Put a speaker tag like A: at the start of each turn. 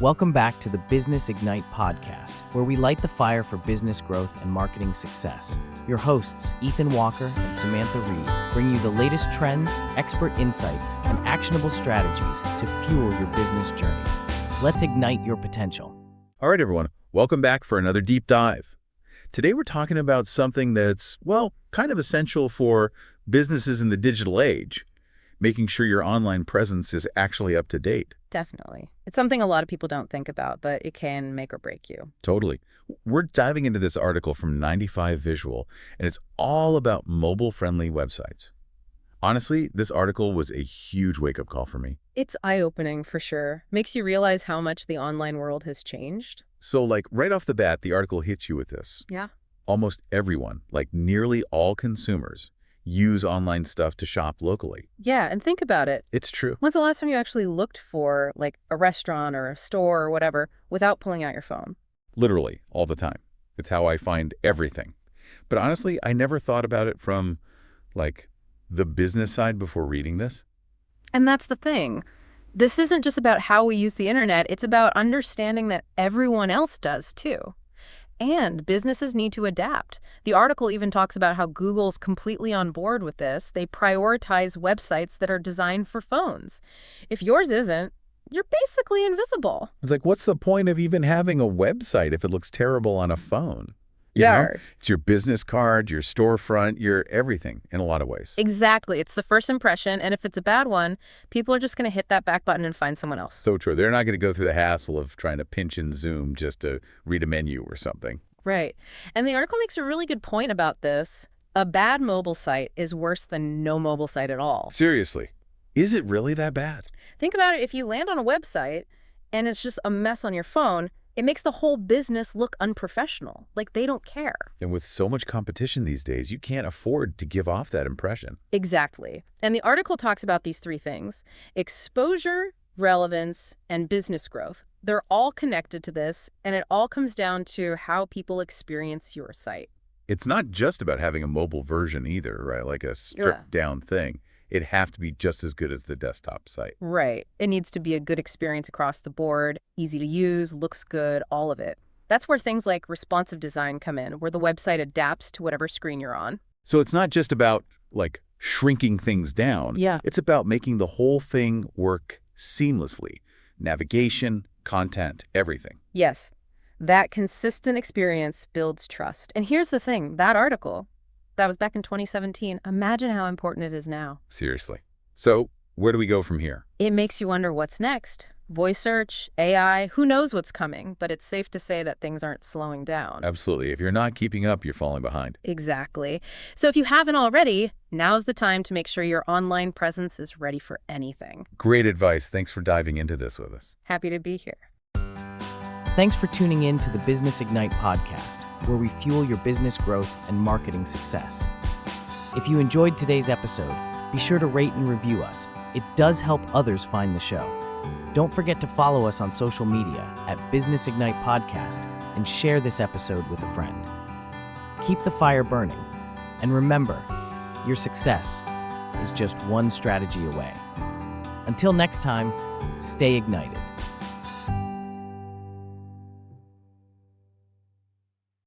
A: Welcome back to the Business Ignite podcast, where we light the fire for business growth and marketing success. Your hosts, Ethan Walker and Samantha Reed, bring you the latest trends, expert insights, and actionable strategies to fuel your business journey. Let's ignite your potential.
B: All right, everyone. Welcome back for another deep dive. Today, we're talking about something that's, kind of essential for businesses in the digital age, making sure your online presence is actually up to date.
C: Definitely. It's something a lot of people don't think about, but it can make or break you.
B: Totally. We're diving into this article from 95 Visual, and it's all about mobile-friendly websites. Honestly, this article was a huge wake-up call for me.
C: It's eye-opening for sure. Makes you realize how much the online world has changed.
B: So, right off the bat, the article hits you with this.
C: Yeah.
B: Almost everyone, nearly all consumers, use online stuff to shop locally.
C: Yeah, and think about it.
B: It's true.
C: When's the last time you actually looked for, a restaurant or a store or whatever without pulling out your phone?
B: Literally, all the time. It's how I find everything. But honestly, I never thought about it from, the business side before reading this.
C: And that's the thing. This isn't just about how we use the internet. It's about understanding that everyone else does, too. And businesses need to adapt. The article even talks about how Google's completely on board with this. They prioritize websites that are designed for phones. If yours isn't, you're basically invisible.
B: It's what's the point of even having a website if it looks terrible on a phone? You
C: Yeah.
B: know? It's your business card, your storefront, your everything in a lot of ways.
C: Exactly. It's the first impression, and if it's a bad one, people are just going to hit that back button and find someone else.
B: So true. They're not going to go through the hassle of trying to pinch and zoom just to read a menu or something.
C: Right. And the article makes a really good point about this. A bad mobile site is worse than no mobile site at all.
B: Seriously. Is it really that bad?
C: Think about it. If you land on a website and it's just a mess on your phone, it makes the whole business look unprofessional, like they don't care.
B: And with so much competition these days, you can't afford to give off that impression.
C: Exactly. And the article talks about these three things: exposure, relevance, and business growth. They're all connected to this, and it all comes down to how people experience your site.
B: It's not just about having a mobile version either, right? Like a stripped down thing. It'd have to be just as good as the desktop site.
C: Right. It needs to be a good experience across the board, easy to use, looks good, all of it. That's where things like responsive design come in, where the website adapts to whatever screen you're on.
B: So it's not just about, shrinking things down.
C: Yeah.
B: It's about making the whole thing work seamlessly. Navigation, content, everything.
C: Yes. That consistent experience builds trust. And here's the thing, that article, that was back in 2017. Imagine how important it is now.
B: Seriously. So where do we go from here?
C: It makes you wonder what's next. Voice search, AI, who knows what's coming, but it's safe to say that things aren't slowing down.
B: Absolutely. If you're not keeping up, you're falling behind.
C: Exactly. So if you haven't already, now's the time to make sure your online presence is ready for anything.
B: Great advice. Thanks for diving into this with us.
C: Happy to be here.
A: Thanks for tuning in to the Business Ignite podcast, where we fuel your business growth and marketing success. If you enjoyed today's episode, be sure to rate and review us. It does help others find the show. Don't forget to follow us on social media at Business Ignite Podcast and share this episode with a friend. Keep the fire burning, and remember, your success is just one strategy away. Until next time, stay ignited.